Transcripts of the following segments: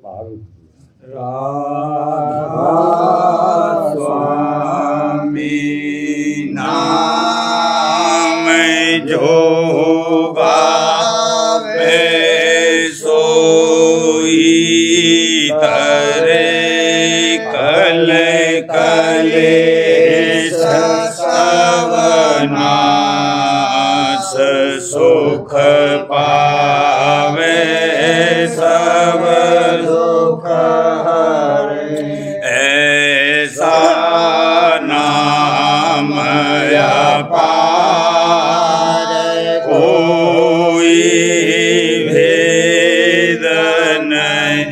राधा स्वामी नाम जो गावे सोई तरे कल कलेश सवनाश सुख पावे सब दुख हरे ऐसा नाम अपार कोई भेद न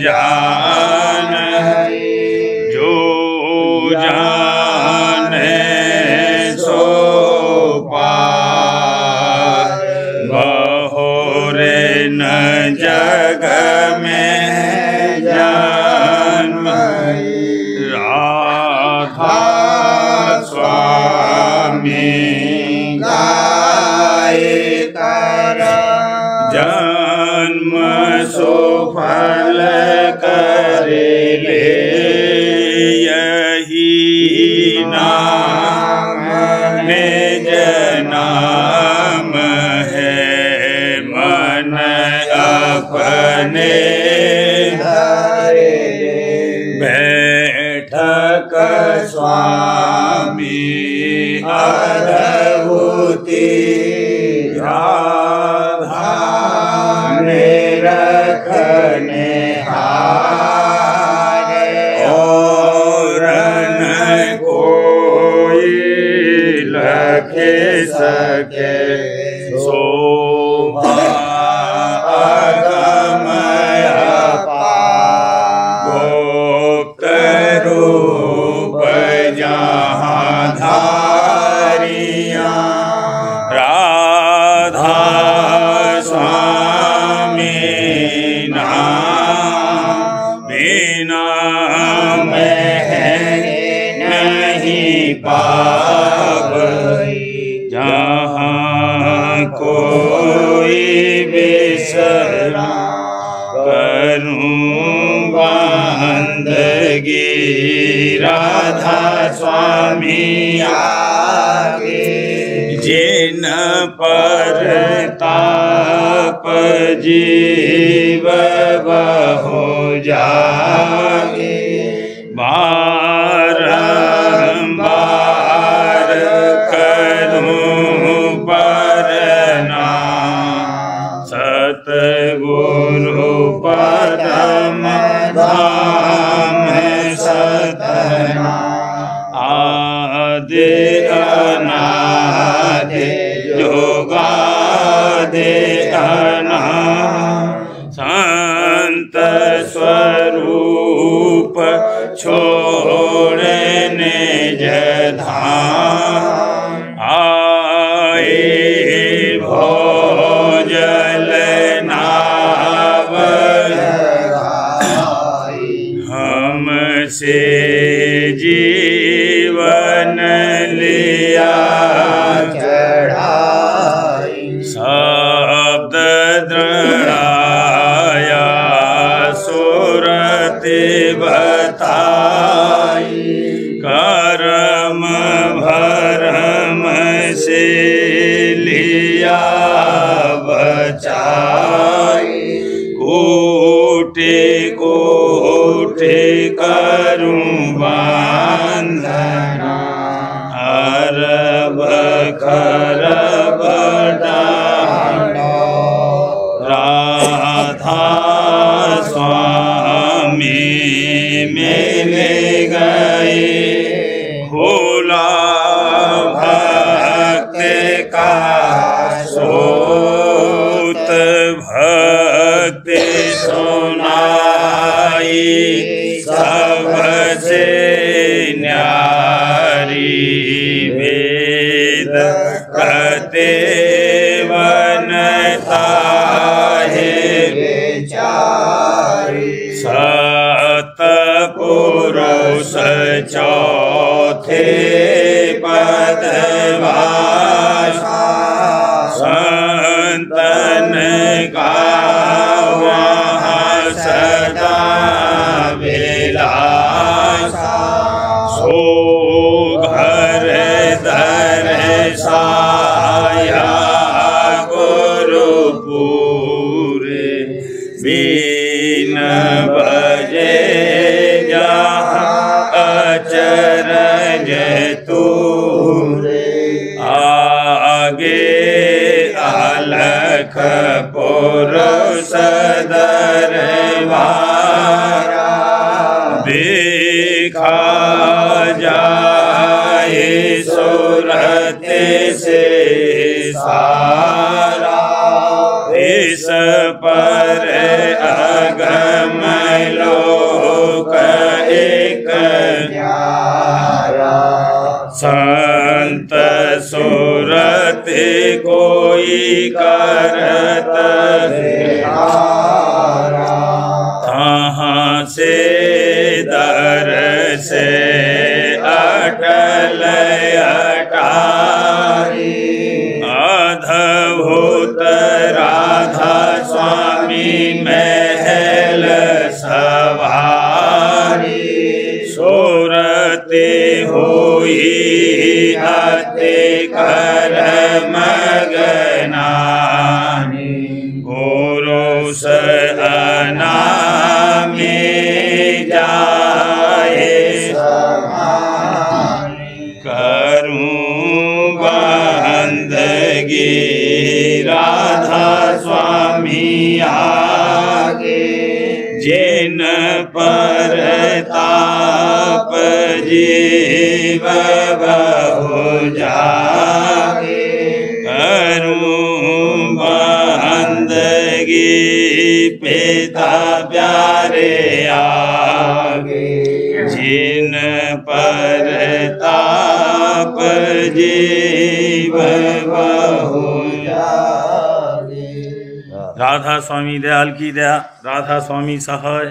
जाने जो जाने सो पार बहुरे न जग में जन्म राधा स्वामी गाय कर जन्म सुफल करे ले यही नाम निज नाम है मन अपने बैठक स्वामी अद्भुति राधा ने रखने हारे और न कोई लखे सके शोभा अगमय गुप्त रूप जहाँ धारिया राधा स्वामी नाम बिना में नहीं पावई जहाँ कोई बिसरा करूं बंदगी राधा स्वामी आगे जिन पर ताप जीव बहु जागे बारंबार करूं प्रणाम सतगुरु पदम धाम सतना आदि अनादि जोगादि अनादि संत स्वरूप छोड़ने धाम आए भोजल नाव हमसे जीवन लिया चढ़ाई शब्द दृढ़ाया सुरति बताई कर्म भरम से लिया बचाई कोटि कोटि करूं वंदना अरब खरब डांडो राधा स्वामी मिल गए भोला भक्त का सोत भक्त सुनाई सबसे न्यारी वेद कहते वनता है विचारी सतपुरुष चौथे पदवासा संतन का वहाँ सदा घर दर्शाया गुरुपुरे बीन बजे जहाँ अचरज तूरे आगे अलख पुरुष दरबारा देखा जाए सूरत से सारा इस पर अगम लोक एक न्यारा संत सूरत कोई करत तहाँ से दर से अटल अटारी अद्भुत राधा स्वामी महल सवारी सूरत हुई अति कर मगनानी गुरु अनामी जाए करूं बंदगी राधा स्वामी आगे जिन पर ताप जीव बहु जागे करूं बंदगी पिता प्यारे आगे जिन पर ताप जीव बहु जागे। राधा स्वामी दयाल की दया, राधा स्वामी सहाय।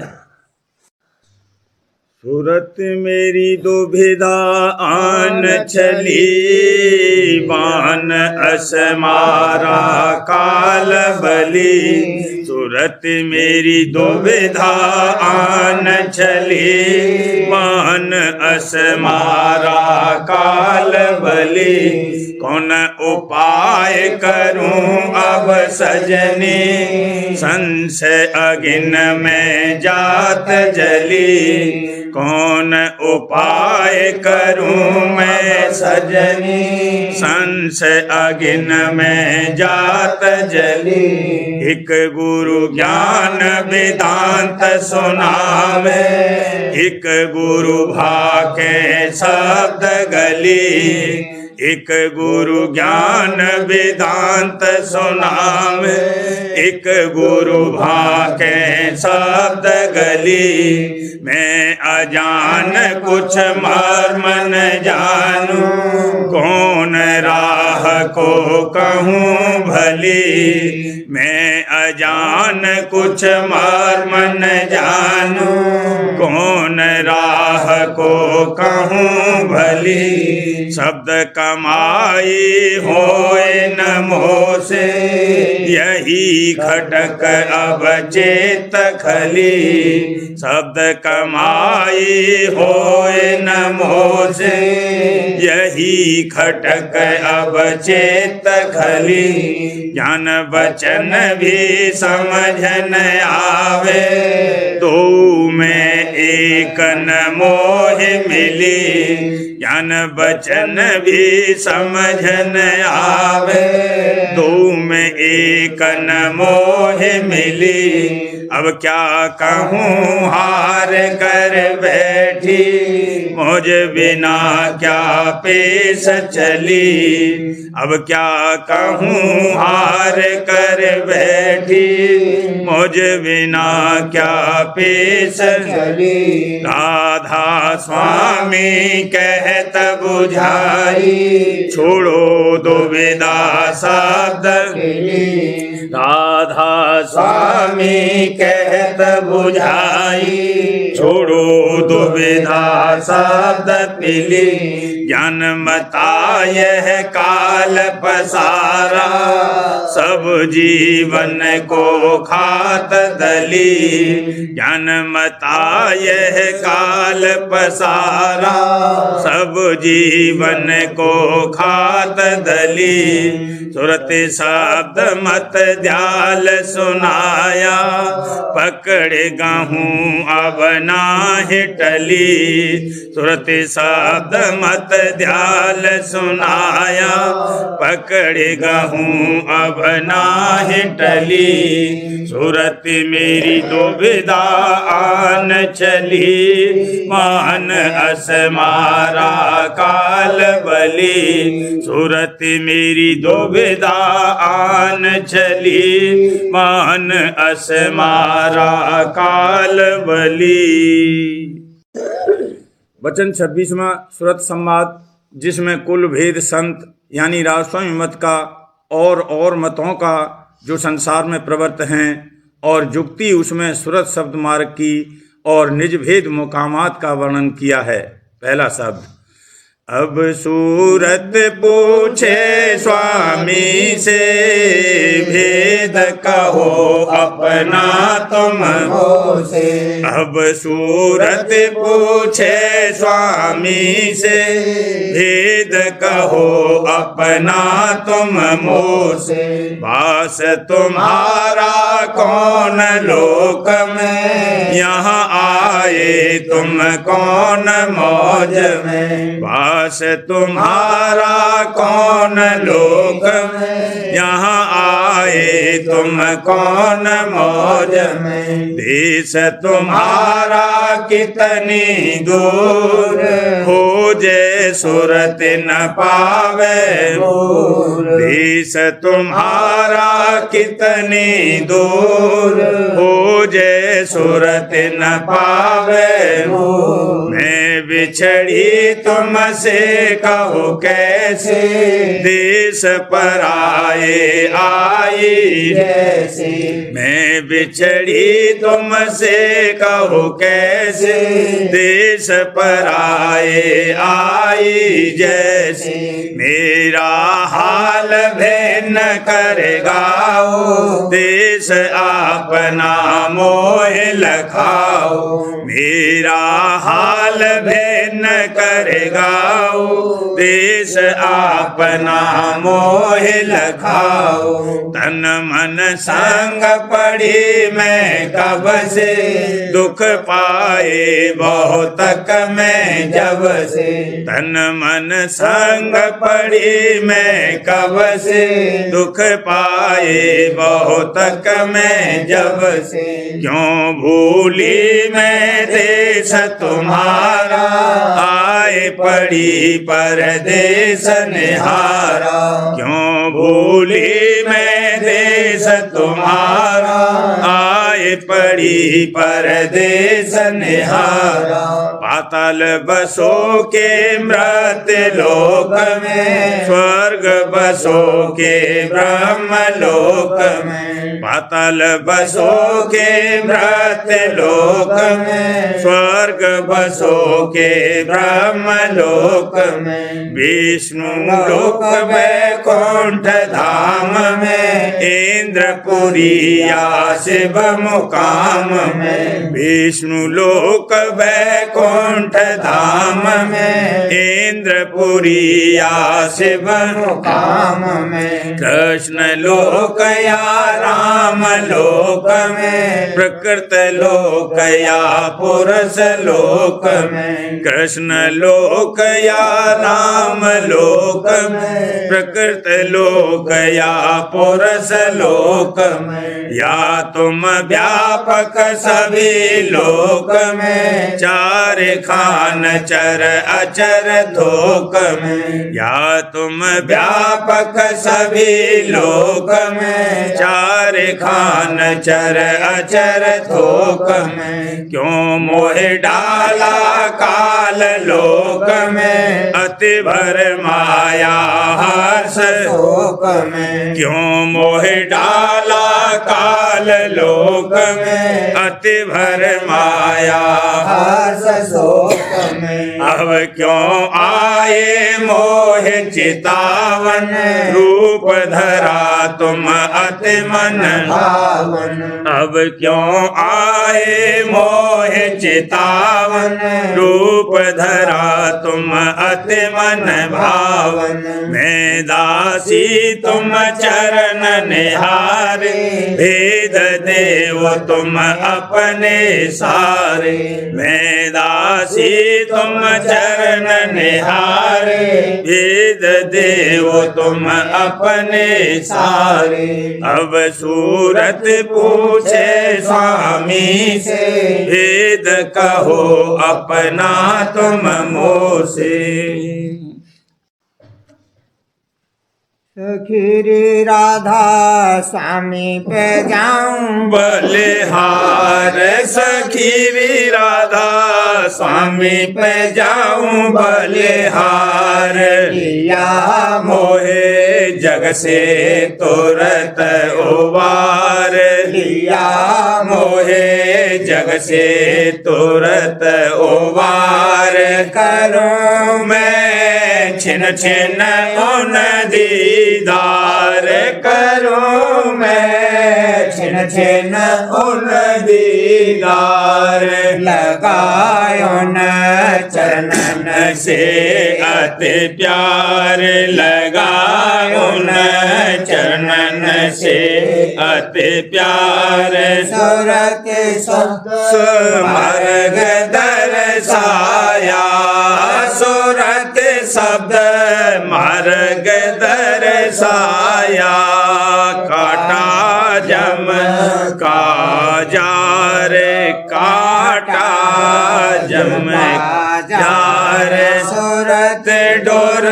सूरत मेरी दुविधा आन चली बान असमारा काल बली सूरत मेरी दुविधा आन चली बान असमारा काल बली कौन उपाय करूं अब सजनी संशय अगिन में जात जली कौन उपाय करूं मैं सजनी संशय अगिन में जात जली एक गुरु ज्ञान वेदांत सुनावे एक गुरु भाके शब्द गली एक गुरु ज्ञान वेदांत सुनावे एक गुरु भाके शब्द गली मैं अजान कुछ मर्म न जानू कौन राह को कहूँ भली मैं अजान कुछ मर्म न जानू कौन राह को कहूँ भली शब्द कमाई होए न मोह से यही खटक अब चेत खली शब्द कमाई होए न मोह से यही खटक अब चेत खली ज्ञान वचन भी समझ न आवे दो में एक न मोह मिली ज्ञान वचन भी समझ न आवे दो में एक न मोह मिली अब क्या कहूँ हार कर बैठी मुझ बिना क्या पेश चली अब क्या कहूँ हार कर बैठी मुझ बिना क्या पेश चली राधा स्वामी कहत बुझाई छोड़ो दुविधा शब्द राधा स्वामी कहत बुझाई छोड़ो दुविधा शब्द पिली, ज्ञानमता यह काल पसारा, सब जीवन को खात दली। ज्ञानमता यह काल पसारा, सब जीवन को खात दली। सुरत शब्द मत ध्याल सुनाया, पकड़ गहूँ अब नाहि टली। सुरत शब्द मत ध्याल सुनाया, पकड़ गहूँ अब नाहि टली। सुरत मेरी दुविधा आन चली, मान अस मारा काल बली। सुरत मेरी दुविधा आन चली, मान अस मारा काल बली। वचन 26वां सुरत संवाद, जिसमें कुल भेद संत यानी राजस्वामी मत का और मतों का जो संसार में प्रवृत्त हैं, और जुक्ति उसमें सुरत शब्द मार्ग की और निज भेद मुकामात का वर्णन किया है। पहला शब्द, अब सूरत पूछे स्वामी से, भेद कहो अपना तुम हो से। अब सूरत पूछे स्वामी से, भेद कहो अपना तुम मोह से। वास तुम्हारा कौन लोक में, यहाँ आए तुम कौन मौज में। वास तुम्हारा कौन लोक में, यहाँ आए तुम कौन मौज में। देश तुम्हारा कितनी दूर, हो जे सुरत न पावे मोर। देश तुम्हारा कितनी दूर, हो जे सुरत न पावे मोर। मैं बिछड़ी तुमसे कहो कैसे, देश पर आई जैसे। मैं बिछड़ी तुमसे कहो कैसे, देश पर आई जैसे। मेरा हाल भिन्न करेगा, देश अपना मोह लखाओ। मेरा हाल भिन्न करेगा, देश अपना मोह लखाओ। तन मन संग पड़ी मैं कब से, दुख पाए बहुतक मैं जब से। तन मन संग पड़ी मैं कब से, दुख पाए बहुतक मैं जब से। क्यों भूली मैं देश तुम्हारा, आए पड़ी परदेश निहारा। क्यों भूली मैं देश तुम्हारा, आए पड़ी परदेश निहारा। पाताल बसो के मृत्य लोक में, स्वर्ग बसो के ब्रह्म लोक में। पाताल बसो के मृत्य लोक में, स्वर्ग बसो के ब्रह्म लोक में। विष्णु लोक वैकुंठ धाम में, इंद्रपुरी या शिव मुकाम में। विष्णु लोक वैकुंठ धाम में, इंद्रपुरी या शिव मुकाम में। कृष्ण लोक या राम लोक में, प्रकृत लोक या पुरुष लोक में। कृष्ण लोक या राम लोक में, प्रकृत लोक या पुरुष लोक में। या तुम व्यापक सभी लोक में, चार खान चर अचर थोक में। या तुम व्यापक सभी लोक में, चार खान चर अचर थोक में। क्यों मोह डाला काल काल लोक में अति भर माया हर्ष शोक में क्यों मोह डाला काल लोक में अति भर माया हर्ष शोक में अब क्यों आए मोह चितावन रूप धरा तुम अति मन भावन अब क्यों आए मोह चितावन रूप धरा तुम अति मन भावन मैं दासी तुम चरण निहारे भेद देव तुम अपने सारे मैं दासी तुम चरण निहारे भेद देव तुम अपने सारे अब सूरत पूछे स्वामी से भेद कहो अपना तुम मोसे सखीरी राधा स्वामी पे जाऊं बलिहार सखीरी राधा स्वामी पे जाऊं बलिहार लिया मोहे जग से तुरत उबार लिया मोहे जग से तुरत उबार करूं मैं छिन छिन उन दीदार करूं मैं छिन छिन उन दीदार लगायो न चरणन से अति प्यार लगायो न चरणन से अति प्यार सुरत शब्द मार्ग दर्शाया सुरत शब्द मार्ग दर्शाया काटा जम का जार काटा जम जार सुरत डोर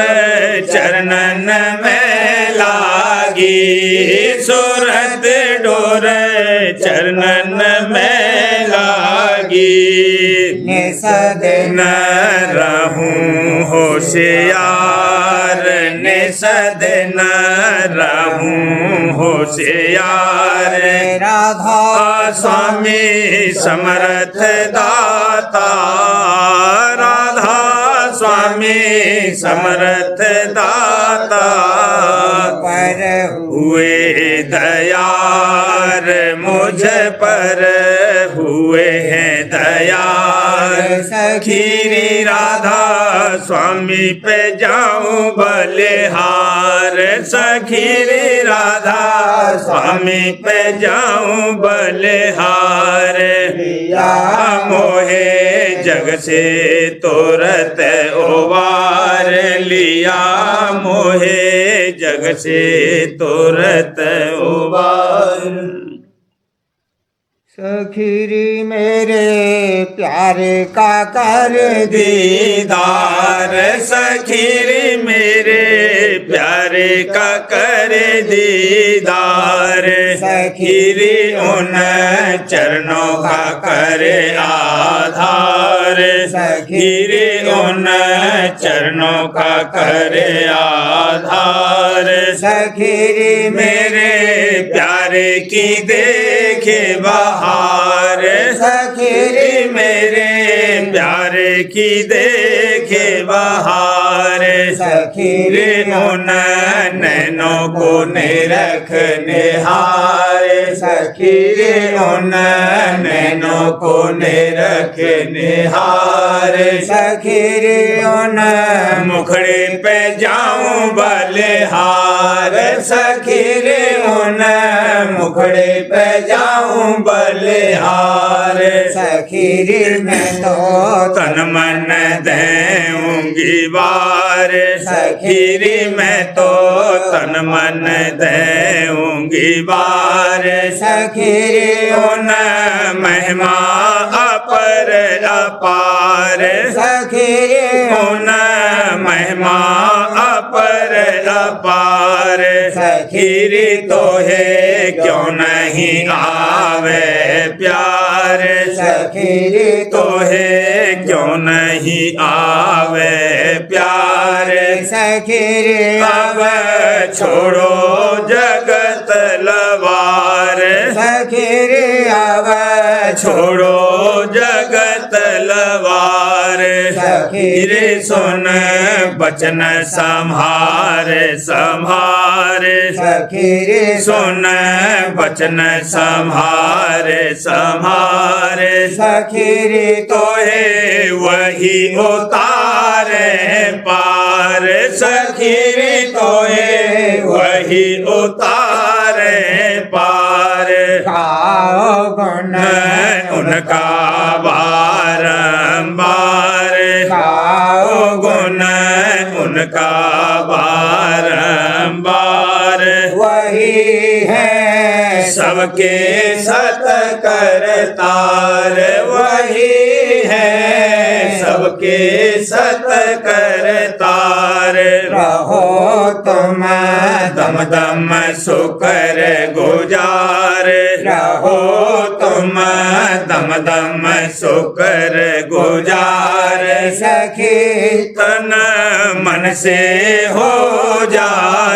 चरणन में लागी सुरत डोर चरणन में लागी निषद न रहूं होशियार निषद न रहूं होशियार राधा स्वामी समर्थ दाता राधा स्वामी समर्थ दाता पर हुए दयार मुझ पर हुए हैं दयार सखीरी राधा स्वामी पे जाऊं बलिहार सखीरी राधा स्वामी पे जाऊं बलिहार लिया मोहे जग से तुरत उबार लिया मोहे जग से तुरत उबार सखीरी मेरे प्यारे का कर दीदार सखीरी मेरे प्यारे का कर दीदार सखीरी उन चरणों का कर आधार सखीरी उन चरणों का कर आधार सखीरी मेरे प्यारे की देखे बहार सखीरी मेरे प्यारे की देखे बहार सखीरी उन नैनों को निरख निहार सखीरी उन नैनों को निरख निहार सखीरी उन मुखड़े पे जाऊं बलिहार सखीरी उन मुखड़े पे जाऊं बलिहार सखीरी में तो तन मन देऊंगी बार सखीरी मैं तो तन मन देऊंगी बार सखीरी उन महिमा अपर अपार सखीरी उन महिमा अपर अपार सखीरी तो है क्यों नहीं आवे प्यार सखीरी तो है क्यों नहीं आवे प्यार सखी रे अब छोड़ो जगत लवार सखी रे अब छोड़ो जगत लवार रे सुन बचन संहार संहार सखी रे सुन बचन संहार संहार सखी रे तो है वही उतारे पार सखी रे तो है वही उतारे पार गाओ गुण उनका बारंबार गाओ गुण उनका बारंबार वही है सबके सत करतार वही है सबके सत करतार रहो तुम दम दम सुकर गुजार रहो तुम दम दम सुकर गुजार सखी तन मन से हो जा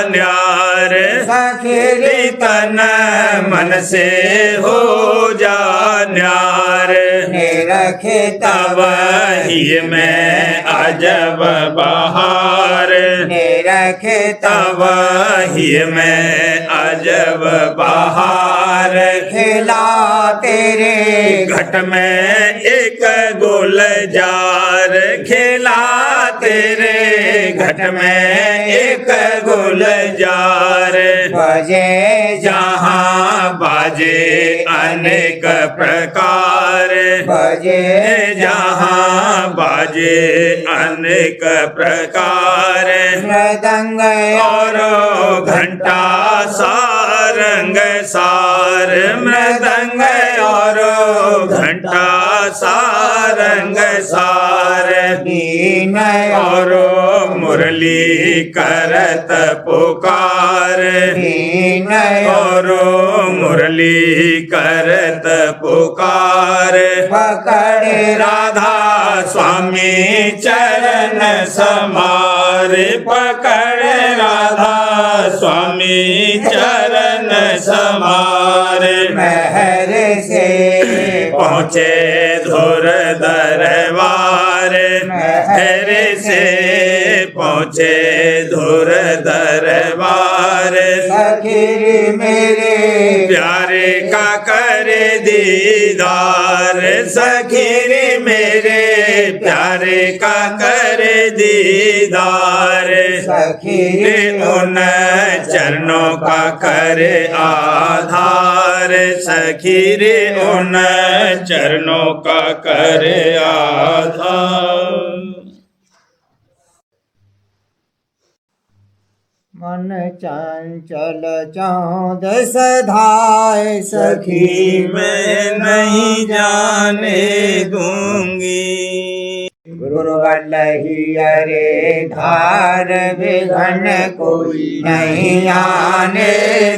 न्यार सखी रे तन मन से हो जा न्यार निरखे तब ही में अजब बहार निरखे तब ही में अजब बहार खिला तेरे घट में एक गुलजार खिला तेरे घट में एक गुलजार बजे जहाँ बाजे अनेक प्रकार बजे जहाँ बाजे अनेक प्रकार मृदंग और घंटा सारंग सार मृदंग और घंटा सारंग सार दीन और मुरली करत पुकार दीन और मुरली करत पुकार पकड़े राधा स्वामी चरण समार पकड़ राधा स्वामी चरण समार महर से पहुँचे धुर दरबार महर से पहुँचे धुर दरबार सखी मेरे प्यारे का कर दीदार सखी रे मेरे प्यारे का कर दीदार सखी रे उन चरणों का कर आधार सखी रे उन चरणों का कर आधार मन चंचल चौद सधाए सखी मैं नहीं जाने दूंगी गुरु वल्लही अरे धार विघन कोई नहीं आने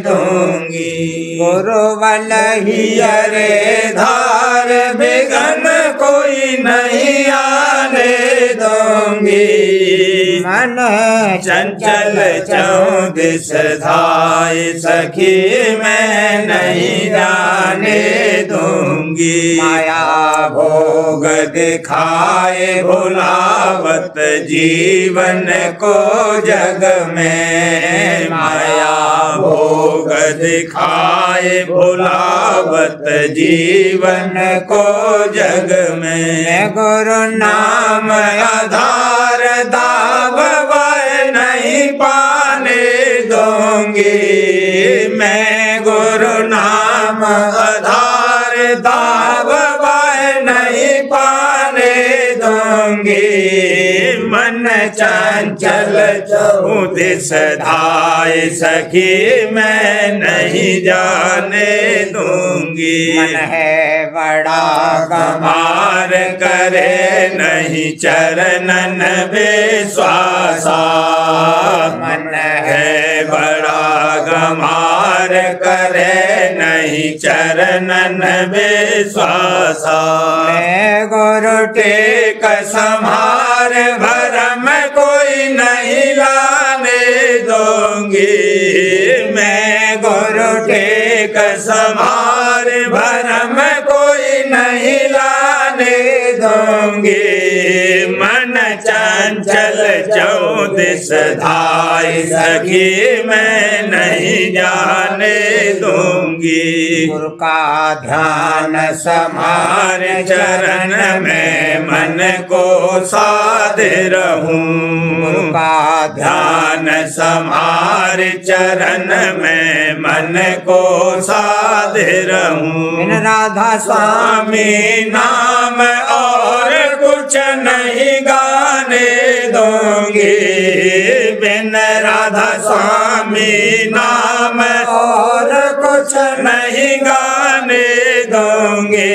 दूंगी गुरु वल्लही अरे धार बिगन कोई नहीं आने दूंगी मन चंचल चौदिस धाय सखी मैं नहीं जाने दूंगी माया भोग दिखाए भुलावत जीवन को जग में माया भोग दिखाए भुलावत जीवन को जग में गुरु नाम आधार दाव नहीं पाने दूंगी मैं गुरु नाम आधार दाव नहीं पाने दूंगी मन चंचल चौदिस धाय सखी मैं नहीं जाने दूंगी मन है बड़ा गमार करे नहीं चरणन विश्वासा मन है बड़ा गमार करे नहीं चरणन विश्वासा। मैं गुरु टेक संहार भरम कोई नहीं लाने दूंगी। मैं गुरु टेक संहार भरम कोई नहीं लाने दूंगी। मन चंचल चौदिस धाई सखी मैं नहीं जाने दूंगी। गुरु का ध्यान हमार चरण में मन को साध रहूं। गुरु का ध्यान समार चरण में मन को साध रहूं। बिन राधा स्वामी नाम और कुछ नहीं गाने दूंगी। बिन राधा स्वामी नाम और कुछ नहीं गाने दूंगी।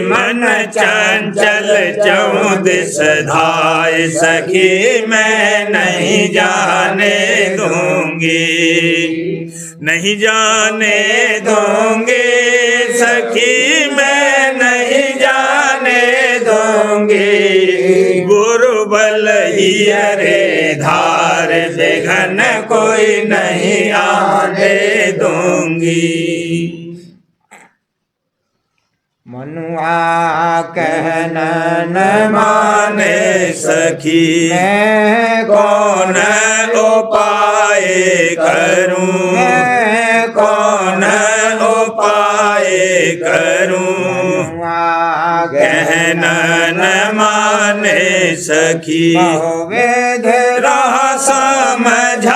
मन चंचल चौदिस धाय सखी मैं नहीं जाने दूंगी। नहीं जाने दूंगी सखी मैं नहीं जाने दूंगी। गुरु बल ही अरे धार विघन कोई नहीं आने दूंगी। मनुआ कहन न माने सखी मैं कौन उपाय करूं। मैं कौन उपाय करूं। कहन न माने सखी बहुवेद राह समझाए।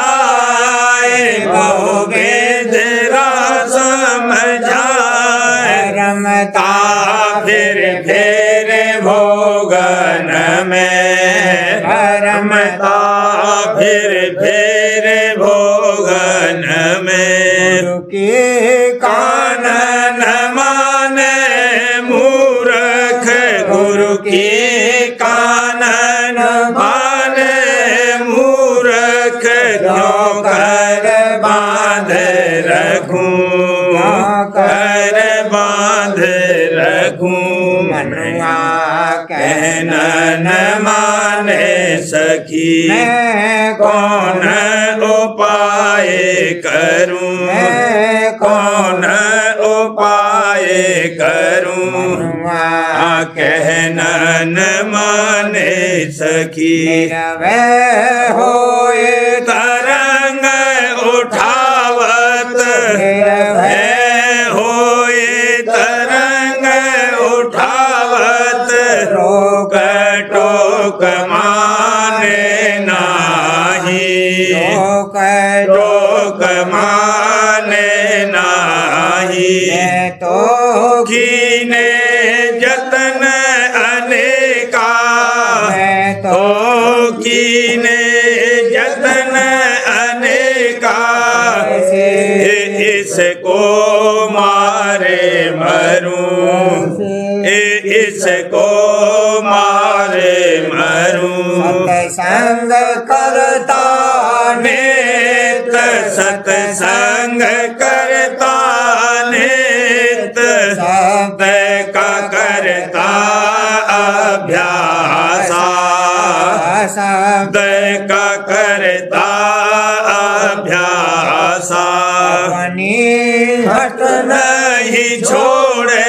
बहुवेद राह समझाए। रमता फिर फेर भोगन में। रमता फिर फेर भोगन में। गुरु की कानन माने मूर्ख। गुरु की कानन माने मूर्ख। क्यों कर बांध रखूं। कर बांध रखूं। मनुआ कहन न माने सखी मैं कौन उपाय करूं। मैं कौन उपाय करूं। कहन न माने सखी निरवय होए तरंग उठावत है। होए तरंग उठावत रोक टोक माने नाही। रोक माने नाही। तो कीने जतन अनेका। तो कीने जतन अनेका। इसको मारे मरूं। इसको मारे मरूं। सत्संग करता नेत सत्संग करता नेत। सब का करता अभ्यासा। सब का करता अभ्यासा। अपनी हट नहीं छोड़े।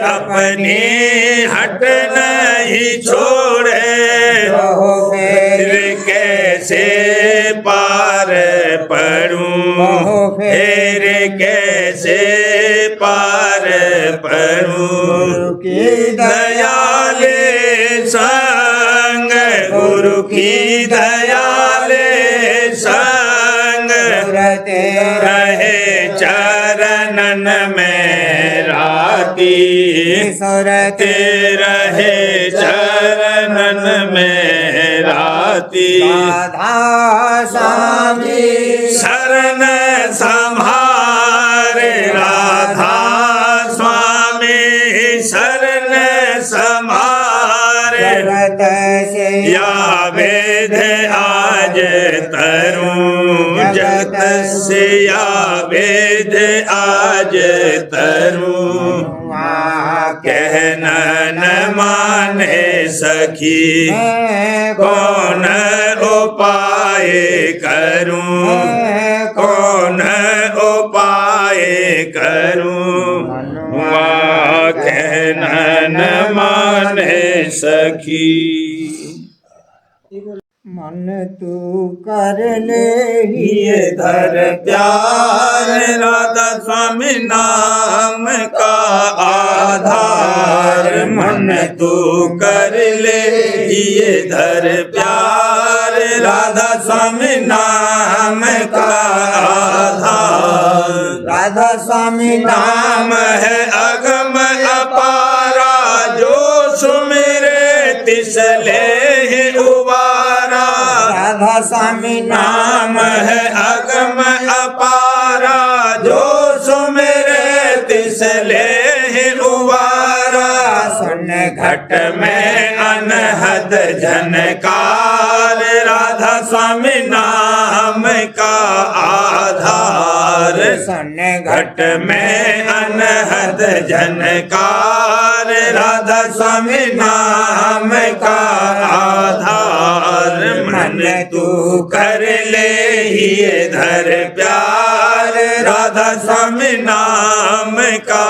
अपनी हट नहीं छोड़े। फिर कैसे पार पड़ूं। फिर कैसे पार पड़ूं। की दयाले संग। गुरु की दयाले संग। रहे चरणन में राती। सुरते रहे चरणन में राती। राधा स्वामी शरण संहारे। राधा स्वामी शरण संहारे। जगत से या वेद आज तरूं। जगत से या वेद आज आज तरूं कहन न माने सखी कौन उपाय करूं कौन उपाय करूं कहन न माने सखी। मन तू कर ले ये धर प्यार राधा स्वामी नाम का आधार मन तू कर ले ये धर प्यार राधा स्वामी नाम का आधार। राधा स्वामी नाम है अगम अपारा जो सुमिरे तिसले ही उबारा। राधा स्वामी नाम है अगम अपारा जो सुमिरे तिसले ही उबारा। सुन घट में अनहद झनकार राधा स्वामी नाम का आधार। सुन घट में अनहद झनकार राधा स्वामी नाम का आधार। मन तू कर ले ये धर प्यार राधा स्वामी नाम का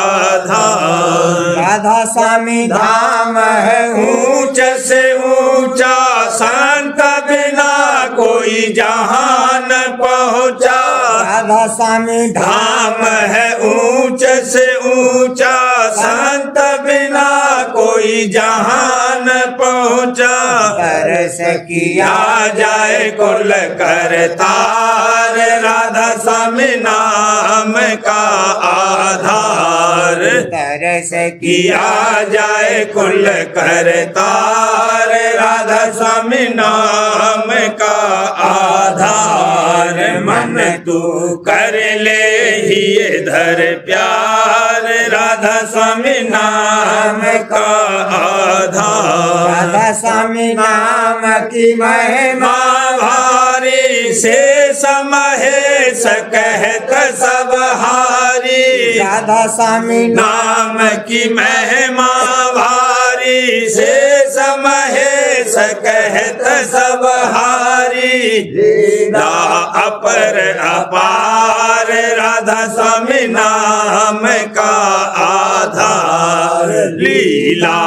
आधार। राधा स्वामी धाम है ऊंच से ऊंचा संत बिना कोई जहां न पहुंचा। राधा स्वामी धाम है ऊंच से ऊंचा संत बिना कोई जहां न पहुंचा। तरस किया आ जाए कुल करतार राधा स्वामी नाम का आधार। तरस किया जाए कुल करतार राधा स्वामी नाम का आधार। मन तू कर ले ये धर प्यार राधा स्वामी नाम का आधार। राधा स्वामी नाम की महिमा भारी से समहेश कहत सब हारी। राधा स्वामी नाम की महिमा भारी से समहेश कहत सब हारी। लीला अपर अपार राधा स्वामी नाम का आधार। लीला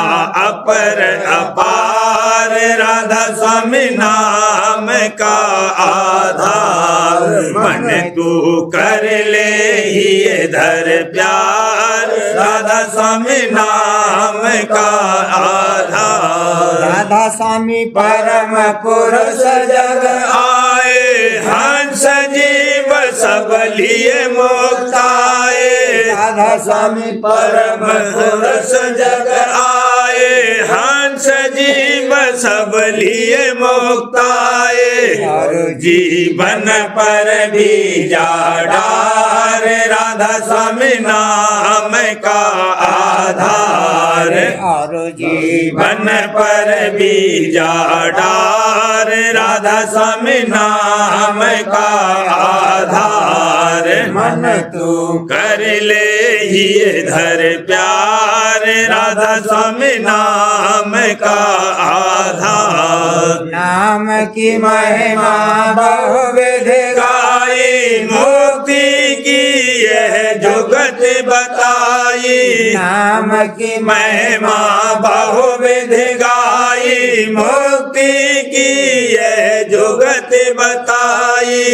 अपर अपार राधा स्वामी नाम का आधार। मन तू कर ले ये धर प्यार राधा स्वामी नाम का आधार। राधा स्वामी परम पुरुष जग आए हंस जीव सब लिए मुक्ताए। राधा स्वामी परम पुरुष जग आए हंस जीव सब लिए मुक्ताए। और जीवन पर भी जाडार राधा स्वामी नाम का आधार। और जीवन पर भी जाडार राधा स्वामी नाम का आधार। मन तू कर ले ये धर प्यार राधा स्वामी नाम का आधार। नाम की महिमा बहुविध गाई मुक्ति की यह जुगत बताई। नाम की महिमा बहुविध गाई मुक्ति की यह जुगत बताई।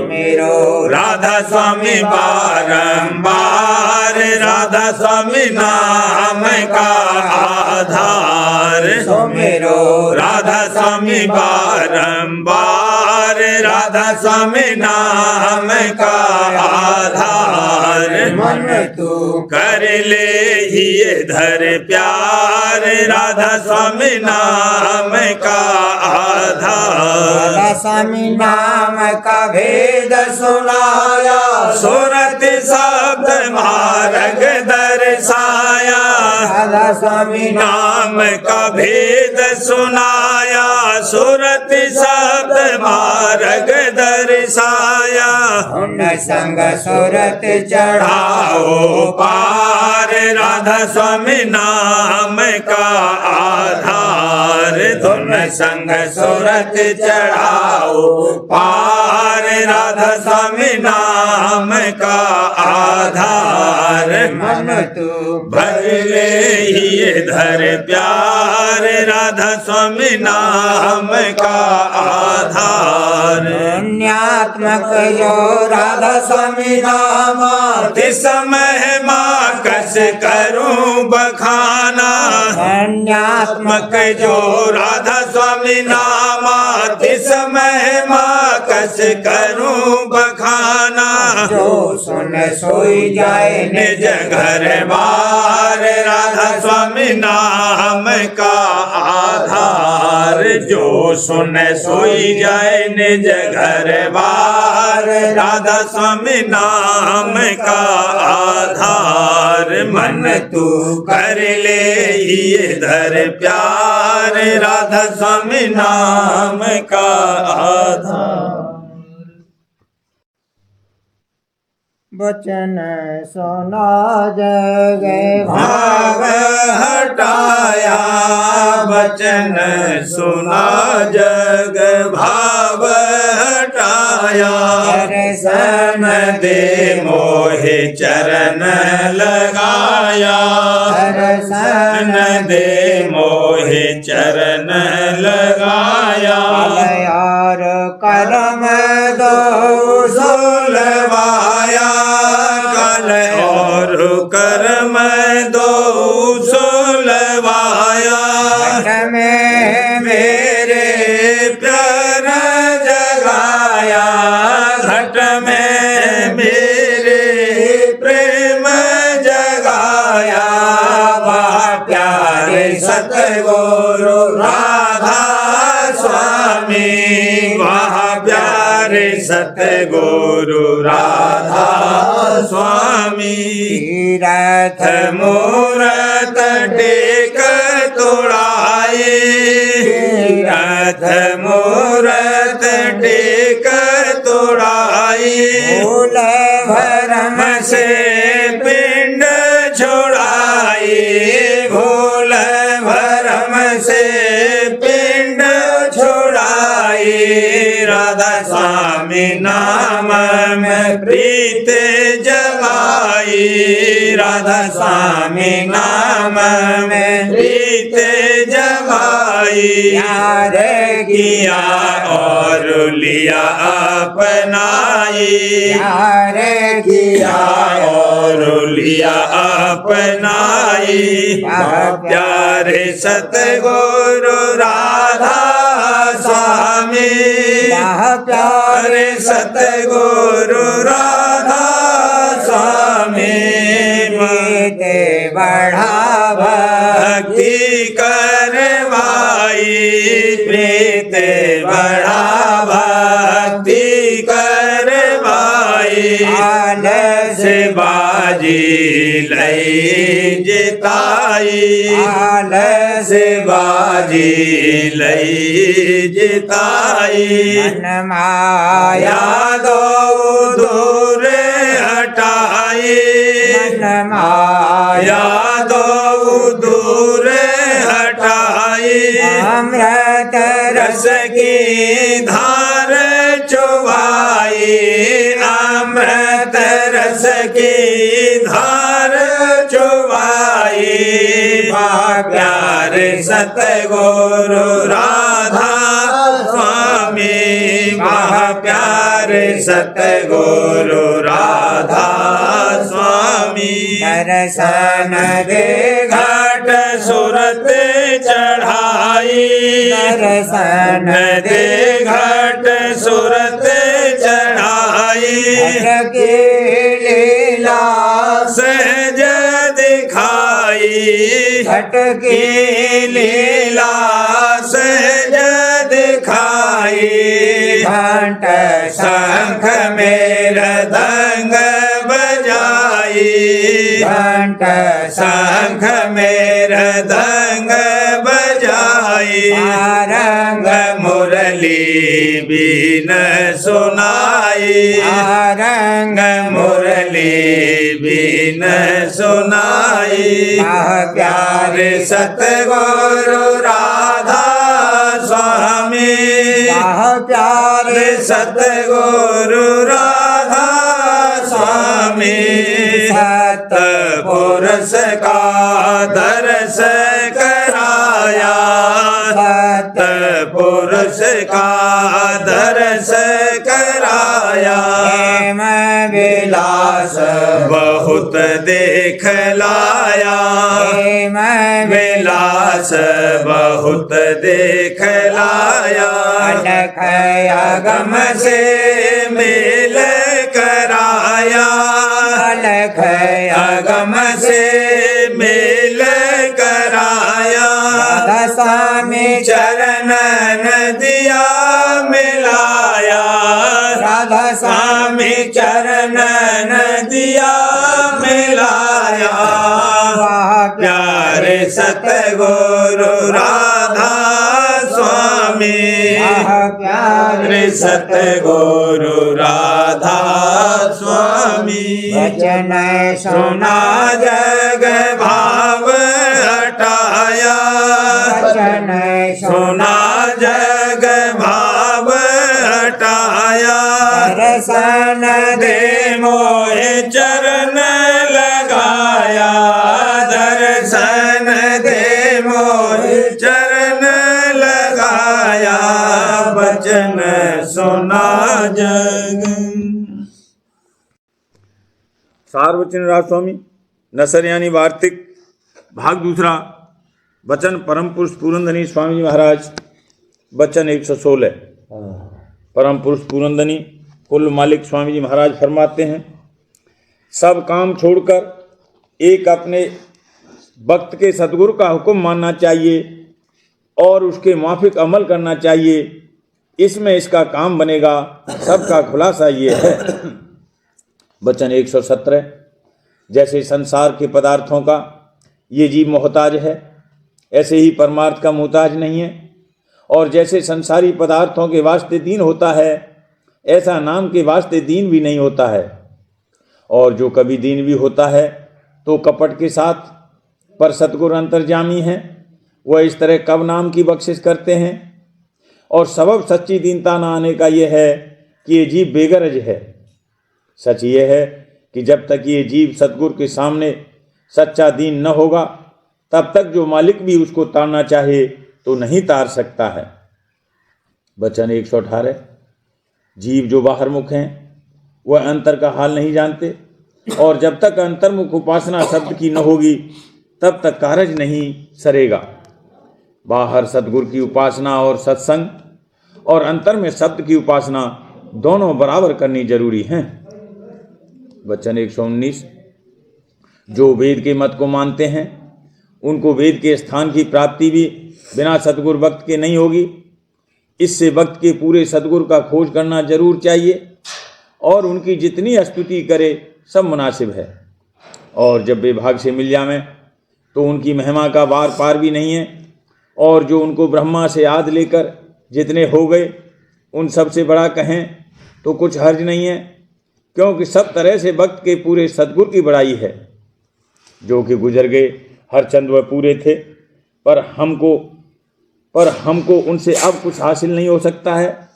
मेरो राधा स्वामी बारंबार राधा स्वामी नाम का आधार। मेरो राधा स्वामी बारंबार राधा स्वामी नाम का आधार। मन तू कर ले ये धर प्यार राधा स्वामी नाम का आधार। राधा स्वामी नाम का भेद सुनाया सुरत शब्द मार्ग दर्शाया। राधा स्वामी नाम का भेद सुनाया, सुरत शब्द मार्ग दर्शाया। धुन संग सुरत चढ़ाओ आओ पार, राधा स्वामी नाम का आधार। धुन संग सुरत चढ़ाओ पार, राधा स्वामी नाम का आधार। मन तू भर ले ही धर प्यार, राधा स्वामी नाम का आधार। पुण्यात्मक जो राधा स्वामी नाम तिस महिमा कस करूं बखाना। पुण्यात्मक मक जो राधा स्वामी नामा, तिस महिमा कस करूं बखाना। जो सुन सोई जाए निज घर बार, राधा स्वामी नाम का आधार। जो सुन सोई जाए निज घर बार, राधा स्वामी नाम का आधार। मन तू कर ले ये धर प्यार, राधा स्वामी नाम का आधार। वचन सुना जग भाव हटाया, वचन सुना जग भाव हटाया। दर्शन दे मोहे चरण लगाया, दर्शन दे मोहे चरण लगाया। और करम दो सुलवाया, कल और कर्म दो सुलवाया। घट में मेरे प्यार जगाया, घट में मेरे प्रेम जगाया। वाह प्यारे सतगुरु राधा स्वामी, वाह प्यारे सतगुरु राधा स्वामी। तीरथ मूरत टेक तोड़ाए, तीरथ मूरत टेक तोड़ाए। मूल भरम से पिंड छोड़ाए, भूल भरम से पिंड छोड़ाए। राधा स्वामी नाम में प्रीत जगाई, राधा स्वामी नाम में प्रीत जगाई। प्यार किया और लिया अपनाई, प्यार किया और लिया अपनाई। प्यारे सतगुरु राधा स्वामी, प्यारे सतगुरु राधा स्वामी। प्रीत बढ़ा भक्ति करवाई, प्रीत बढ़ा भक्ति करवाई। आल से बाजी लई जिताई, आल से बाजी लई जिताई। मन माया या दो दूर हटाई, मन माया या दो दूर हटाई। अमृत रस की धार चुवाई, अमृत रस की धार चुवाई। प्यारे सतगुरु राधा स्वामी, प्यारे सतगुरु राधा स्वामी। दर्शन दे घाट सुरत चढ़ाई, दर्शन दे घाट सुरत चढ़ाई। के लीला सहज दिखाई, घट की लीला सहज दिखाई। घंट शंख में मृदंग बजाई, घंट शंख शंख मृदंग बजाई रंग मुरली बीन सुनाई रंग मुरली बीन सुनाई प्यारे सतगुरु राधा स्वामी प्यारे सतगुरु राधा स्वामी सतपुरुष का दर्श कराया सतपुरुष का दर्श कराया प्रेम विलास बहुत देख लाया प्रेम विलास बहुत देख लाया अलख गम से मेल कराया अलख अगम से मेल कराया स्वामी चरण नदिया मिलाया राधा स्वामी चरण नदिया मिलाया प्यारे सतगुरु राधा स्वामी प्यारे सतगुरु राधा स्वामी वचन सुना जग भाव हटाया वचन सुना जग भाव हटाया दर्शन दे मोहे चरण लगाया दर्शन दे मोहे चरण लगाया वचन सुना जग। सार्वजन राज स्वामी नसर यानी वार्तिक भाग दूसरा। वचन परम पुरुष पूरनधनी स्वामी जी महाराज। वचन 116। परम पुरुष पूरनधनी कुल मालिक स्वामी जी महाराज फरमाते हैं, सब काम छोड़कर एक अपने भक्त के सद्गुरु का हुक्म मानना चाहिए और उसके माफिक अमल करना चाहिए, इसमें इसका काम बनेगा। सबका खुलासा ये है। वचन 117। जैसे संसार के पदार्थों का ये जीव मोहताज है, ऐसे ही परमार्थ का मोहताज नहीं है। और जैसे संसारी पदार्थों के वास्ते दीन होता है, ऐसा नाम के वास्ते दीन भी नहीं होता है। और जो कभी दीन भी होता है तो कपट के साथ, पर सतगुरु अंतर्जामी हैं, वह इस तरह कब नाम की बख्शिश करते हैं। और सबब सच्ची दीनता न आने का यह है कि ये जीव बेगरज है। सच ये है कि जब तक ये जीव सतगुरु के सामने सच्चा दीन न होगा, तब तक जो मालिक भी उसको तारना चाहे तो नहीं तार सकता है। वचन 118। जीव जो बाहर मुख हैं वह अंतर का हाल नहीं जानते, और जब तक अंतर्मुख उपासना शब्द की न होगी तब तक कारज नहीं सरेगा। बाहर सतगुरु की उपासना और सत्संग और अंतर में शब्द की उपासना दोनों बराबर करनी जरूरी हैं। वचन 119। जो वेद के मत को मानते हैं उनको वेद के स्थान की प्राप्ति भी बिना सतगुरु भक्त के नहीं होगी। इससे भक्त के पूरे सतगुरु का खोज करना जरूर चाहिए, और उनकी जितनी स्तुति करे सब मुनासिब है। और जब वे भाग से मिल जावें तो उनकी महिमा का बार पार भी नहीं है। और जो उनको ब्रह्मा से आद लेकर जितने हो गए उन सब से बड़ा कहें तो कुछ हर्ज नहीं है, क्योंकि सब तरह से भक्त के पूरे सतगुरु की बड़ाई है। जो कि गुजर गए हरचंद वह पूरे थे, पर हमको उनसे अब कुछ हासिल नहीं हो सकता है।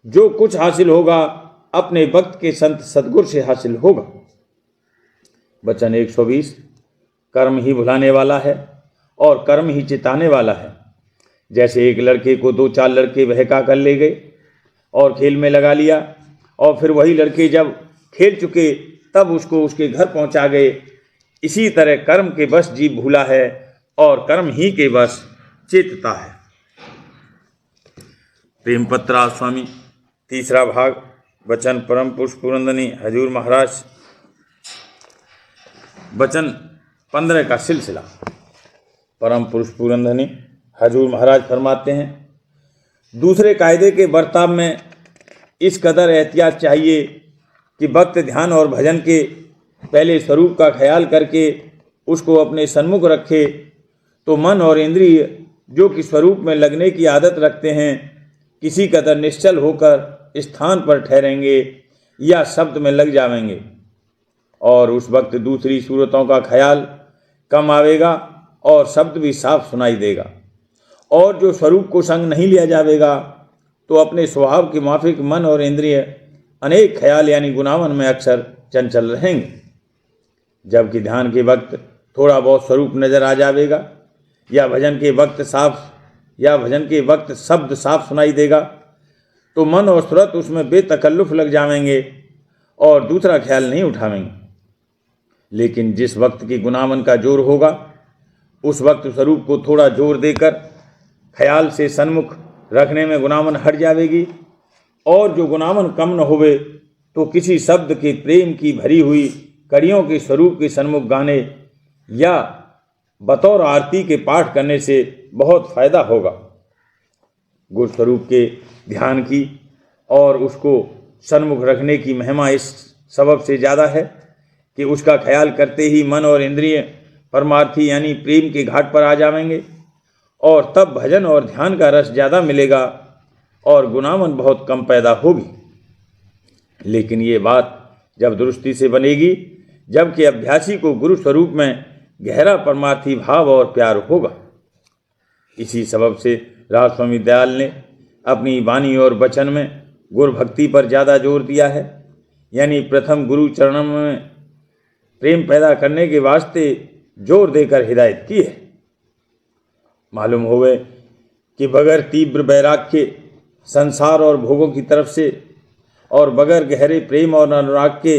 जो कुछ हासिल होगा अपने भक्त के संत सतगुरु से हासिल होगा। वचन 120। कर्म ही भुलाने वाला है और कर्म ही चिताने वाला है। जैसे एक लड़के को 2-4 लड़के बहका कर ले गए और खेल में लगा लिया, और फिर वही लड़के जब खेल चुके तब उसको उसके घर पहुंचा गए, इसी तरह कर्म के बस जीव भूला है और कर्म ही के बस चेतता है। प्रेम पत्रा स्वामी तीसरा भाग। वचन परम पुरुष पूरनधनी हजूर महाराज। वचन 15 का सिलसिला। परम पुरुष पूरनधनी हजूर महाराज फरमाते हैं, दूसरे कायदे के बर्ताव में इस कदर एहतियात चाहिए कि भक्त ध्यान और भजन के पहले स्वरूप का ख्याल करके उसको अपने सन्मुख रखे तो मन और इंद्रिय जो कि स्वरूप में लगने की आदत रखते हैं किसी कदर निश्चल होकर स्थान पर ठहरेंगे या शब्द में लग जाएंगे, और उस वक्त दूसरी सूरतों का ख्याल कम आवेगा और शब्द भी साफ सुनाई देगा। और जो स्वरूप को संग नहीं लिया जाएगा तो अपने स्वभाव के माफिक मन और इंद्रिय अनेक ख्याल यानी गुनावन में अक्सर चंचल रहेंगे। जबकि ध्यान के वक्त थोड़ा बहुत स्वरूप नजर आ जाएगा या भजन के वक्त शब्द साफ सुनाई देगा तो मन और सुरत उसमें बेतकल्लुफ लग जाएंगे और दूसरा ख्याल नहीं उठावेंगे। लेकिन जिस वक्त की गुनावन का जोर होगा उस वक्त स्वरूप को थोड़ा जोर देकर ख्याल से सन्मुख रखने में गुनावन हट जाएगी, और जो गुनावन कम न होवे तो किसी शब्द के प्रेम की भरी हुई कड़ियों के स्वरूप के सन्मुख गाने या बतौर आरती के पाठ करने से बहुत फायदा होगा। गुरु स्वरूप के ध्यान की और उसको सन्मुख रखने की महिमा इस सबब से ज़्यादा है कि उसका ख्याल करते ही मन और इंद्रिय परमार्थी यानी प्रेम के घाट पर आ जाएंगे, और तब भजन और ध्यान का रस ज़्यादा मिलेगा और गुनावन बहुत कम पैदा होगी। लेकिन ये बात जब दुरुस्ती से बनेगी जबकि अभ्यासी को गुरु स्वरूप में गहरा परमार्थी भाव और प्यार होगा। इसी सबब से राजस्वामी दयाल ने अपनी वाणी और वचन में गुरु भक्ति पर ज़्यादा जोर दिया है, यानी प्रथम गुरु चरणों में प्रेम पैदा करने के वास्ते जोर देकर हिदायत की है। मालूम होवे कि बगैर तीव्र वैराग्य के संसार और भोगों की तरफ से और बगैर गहरे प्रेम और अनुराग के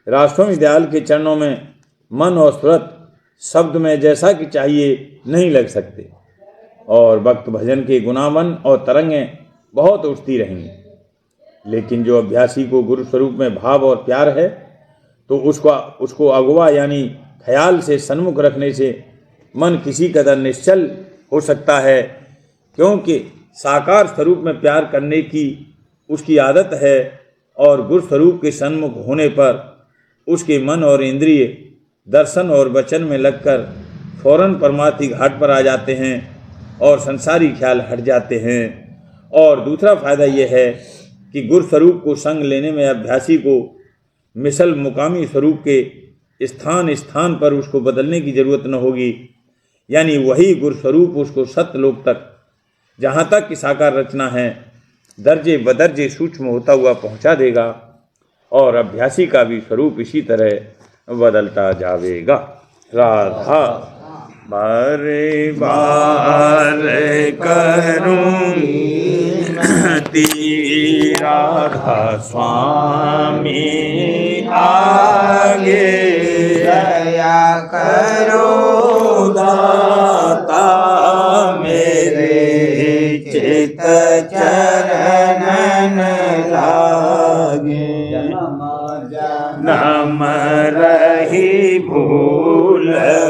राजस्वामी दयाल के चरणों में मन और सुरत शब्द में जैसा कि चाहिए नहीं लग सकते, और भक्त भजन के गुनावन और तरंगें बहुत उठती रहेंगी। लेकिन जो अभ्यासी को गुरु स्वरूप में भाव और प्यार है तो उसको अगवा यानी ख्याल से सन्मुख रखने से मन किसी कदर निश्चल हो सकता है, क्योंकि साकार स्वरूप में प्यार करने की उसकी आदत है, और गुरु स्वरूप के सन्मुख होने पर उसके मन और इंद्रिय दर्शन और वचन में लगकर फौरन परमार्थी घाट पर आ जाते हैं और संसारी ख्याल हट जाते हैं। और दूसरा फायदा यह है कि गुरु स्वरूप को संग लेने में अभ्यासी को मिसल मुकामी स्वरूप के स्थान स्थान पर उसको बदलने की जरूरत न होगी, यानी वही गुरु स्वरूप उसको सत्यलोक तक जहाँ तक कि साकार रचना है दर्जे बदर्जे सूक्ष्म होता हुआ पहुँचा देगा, और अभ्यासी का भी स्वरूप इसी तरह बदलता जाएगा। राधा बारे बार करूं ती राधा स्वामी आगे दया करो दाता मेरे चित चरणन लागे नम रही भूल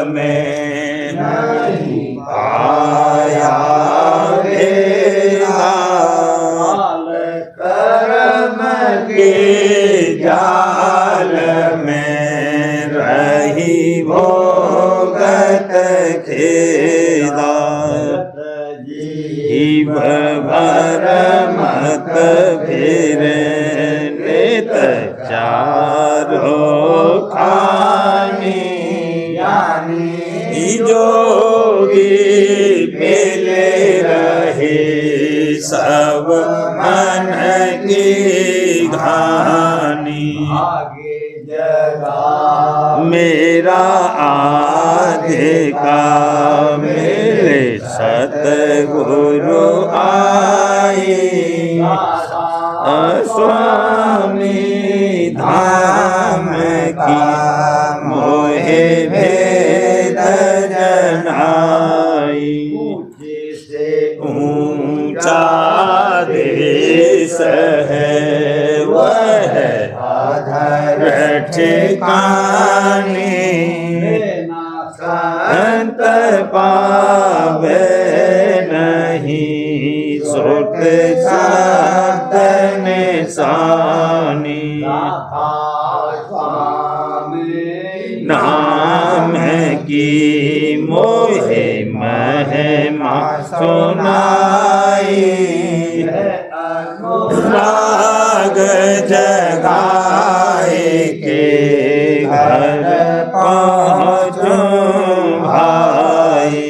में नहीं आया कर्म के जाल में रही भोगत खेदा जीव भर मत फिरे नित चारो खानी जोगी पेले रहे सब मन की घानी आगे जगा मेरा आधे का मेरे सतगुरु आए स्वामी धाम की मोहे भेद जनाई ऊंचा देश है वह ठिकाने संत पावे नहीं सुख साधन सानी नाम की मोहे महिमा सुनाई अनुराग जगाए के घर पहुँचूं भाई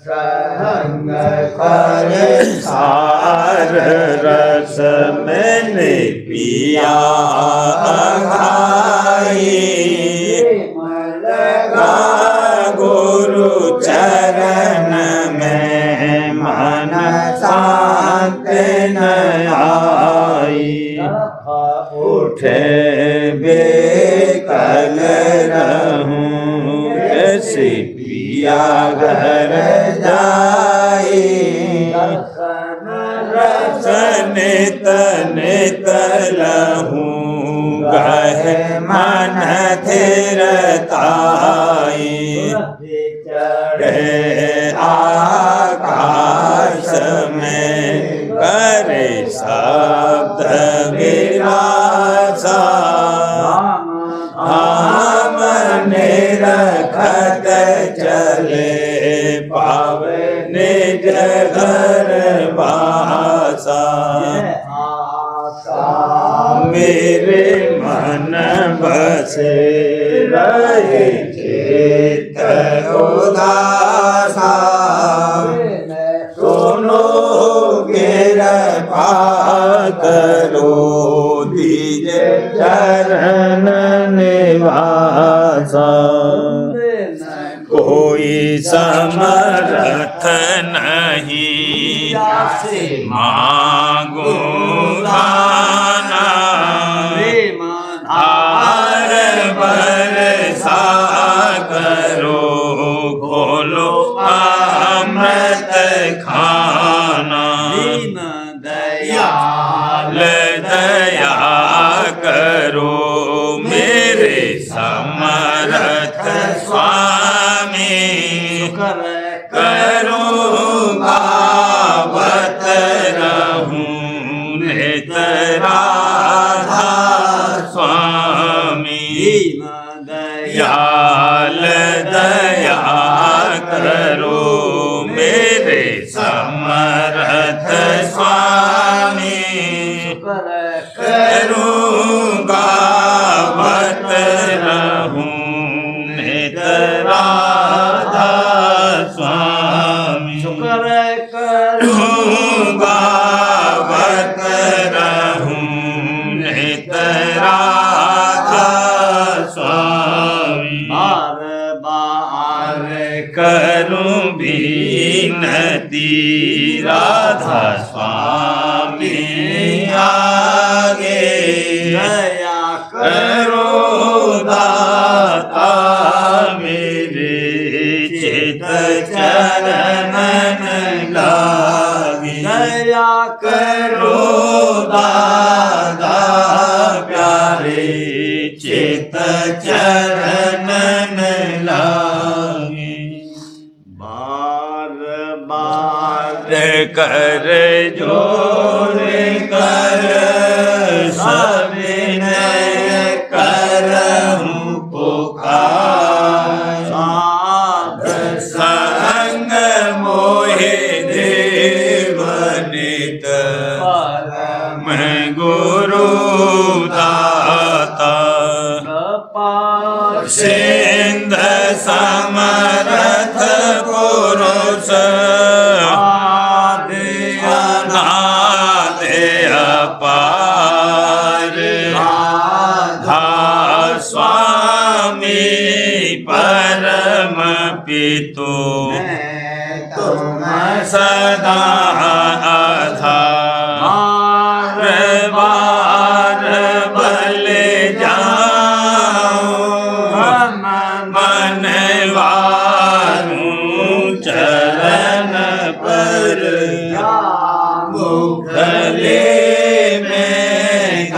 संग कर सार रस मैंने पिया खाई लगा गुरु चरण में मन शांत न आई उठे बेकल रहूं कैसे पिया घर जाई नित नित लहूं गह मन थिरताई चढ़े आकाश में करे शब्द विलासा हम निरखत चले पावे निज घर बासा मेरे मन बसे रहे चित्त उदासा सुनो कृपा करो दीजे चरण निवासा कोई समर्थ नहीं मांगो दाना धार बरसा करो खोलो अमृत खाना दयाल दया करो मेरे समर्थ स्वामी करूँगा बत रहूं नित राधा स्वामी दयाल दया करो मेरे समर्थ स्वामी करूँगा बत रहूं नित राधा स्वामी करूँगा बत रहूं नित राधा स्वामी बार बार करूं विनती राधा स्वामी आगे दया करो दाता मेरे चित चरण लागे दया करो दादा प्यारे चित चरण लागे बार बार कर जोर कर सविनय करहूं पुकार साध संग मोहे देवनित परम गुरु दाता सिंध समर्थ पुरुष आदि अनादि अपार राधा स्वामी परम पितु तुम सदा आधार बार बल जाऊं मनवारूं चरण पर मुखले में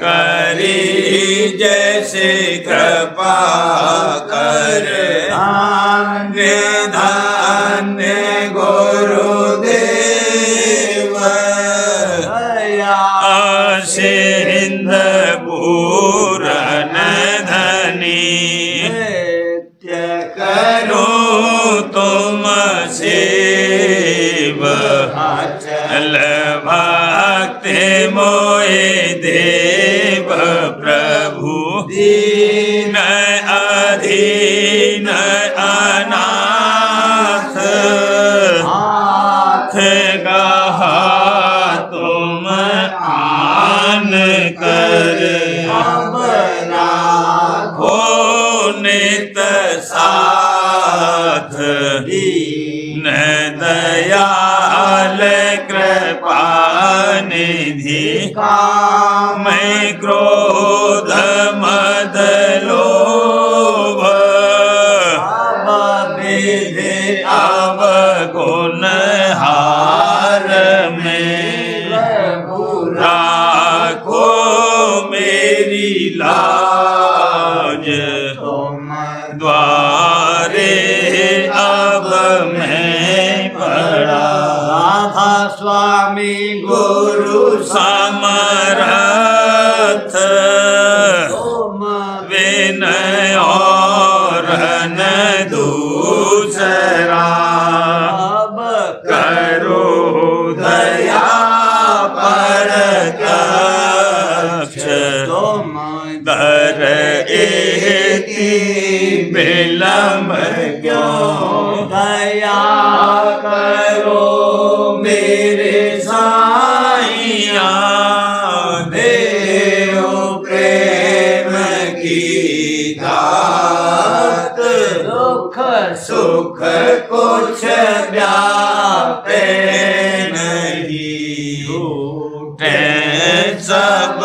करी जैसे कृपा कर धन्य गुरुदेव सिंध पूरन दीन दयाल कृपा निधि काम क्रोध मद लोभ विधि अवगुण हार में राखो मेरी लाज द्वारे अब मैं पड़ा राधा स्वामी गुरु समरथ विनय और न दूसरा करो दया पर कक्ष दर एति विलम्ब क्यों दया करो मेरे साईया देव प्रेम की दात दुख सुख कुछ व्यापे नहीं झूठे सब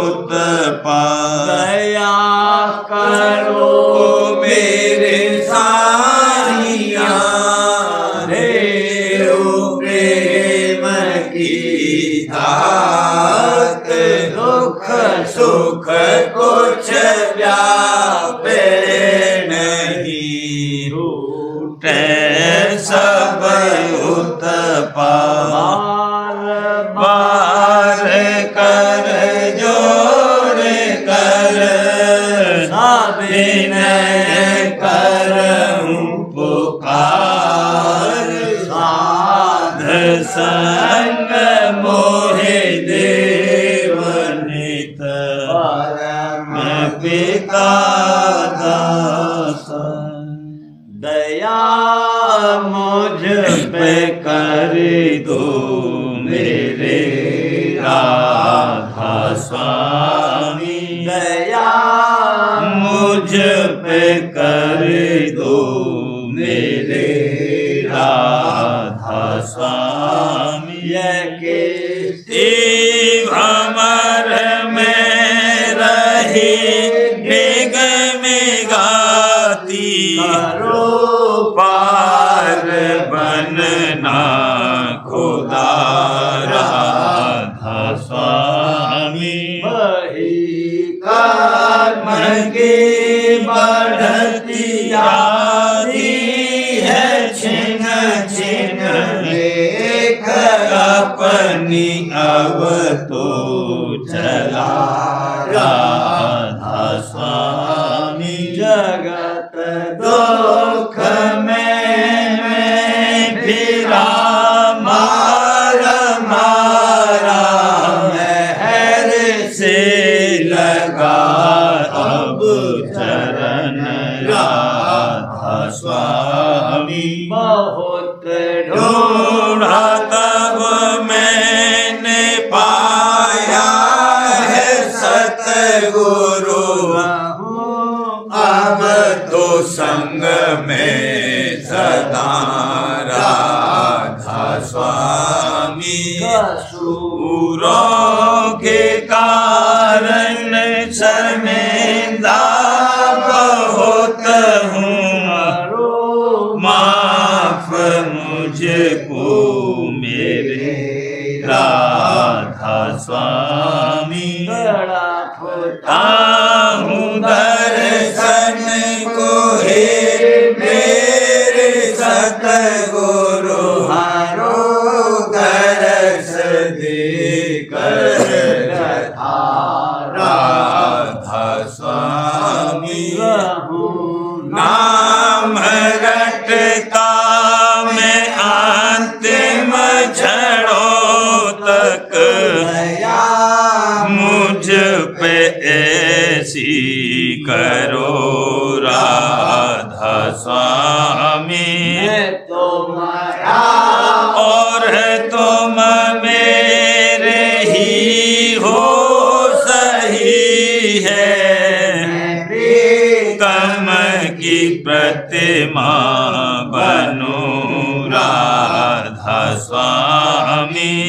उत्पाद दया करो मेरे साईया देव प्रेम की दात दुख सुख कुछ व्यापे नहीं रूठे सब उत्पाद बार कर जोड़ कर विनय करऊं पुकार साध संग मोहे देव नित परम पिता दास दया मुझ पे कर दो मेरे राधा स्वामी दया मुझ पे कर दो मेरे राधा स्वामी के भमर में रही निगम गाती करो पार बनना खुदा राधा स्वामी वही कर्म की बढ़ती आदि है छिन छिन लेख अपनी अब तो चला राधा स्वामी जगत दुख में मैं फिरा मारा मारा महर से लगा अब चरण राधा स्वामी बहुत ढूंढा तब मैंने पाया है सतगुरु अब तो संग में सदा राधा स्वामी सूरों के कारण शर्मिंदा बहुत हूँ माफ मुझको मेरे राधा स्वामी हूँ दर्शन को हे मेरे सतगुरु हारो दर्श देकर राधा स्वामी नाम रटता मैं अंतिम क्षणों तक मुझ पे ऐसी करो राधा स्वामी मैं तो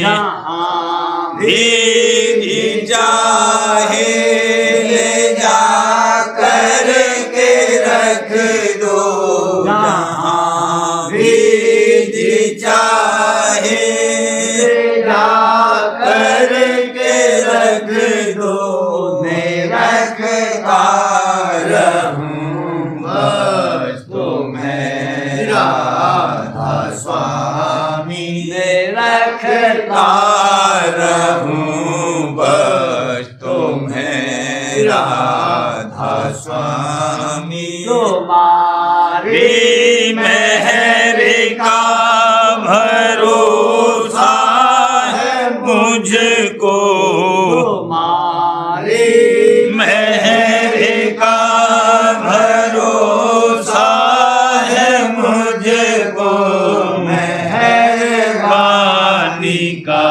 जहाँ भी चाहे ले जा कर के रख दो, जहाँ भी चाहे ले जा कर के रख दो, मैं रखता रहूं बस तुम्हें राधा स्वामी, मैं रखता रहूं बस तुम्हें राधा स्वामी। तुम्हारी मेहर का भरोसा है मुझको, तुम्हारी मेहर का भरोसा है मुझको, मेहरबानी का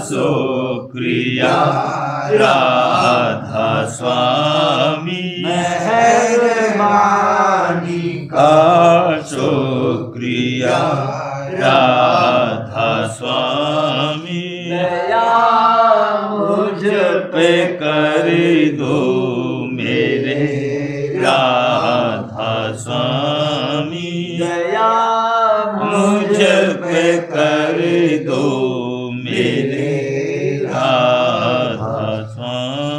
शुक्रिया राधा स्वामी, मेहरबानी का शुक्रिया राधा स्वामी। दया मुझ पे कर दो मेरे राधा स्वामी, दया मुझ पे कर दो मेरे राधा स्वामी।